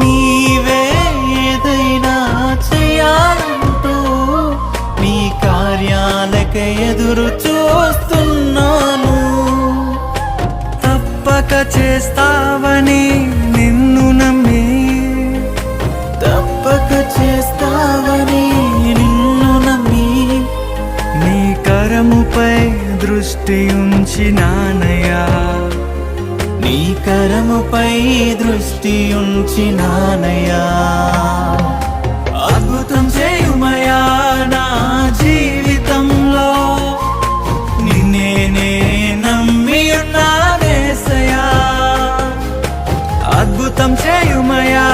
నీవే ఏదైనా చేయాలంటూ నీ కార్యాలకే ఎదురు చూస్తున్నాను. తప్పక చేస్తావని నిన్ను నమ్మి, తప్పక చేస్తావని నిన్ను నమ్మి నీ కరముపై దృష్టి ఉంచినానయ్యా, నీ కరముపై దృష్టి ఉంచినానయ్యా. అద్భుతం చేయుమయా నా జీవితంలో, నిన్నే నమ్మి ఉన్నానేసయ్యా. అద్భుతం చేయుమయా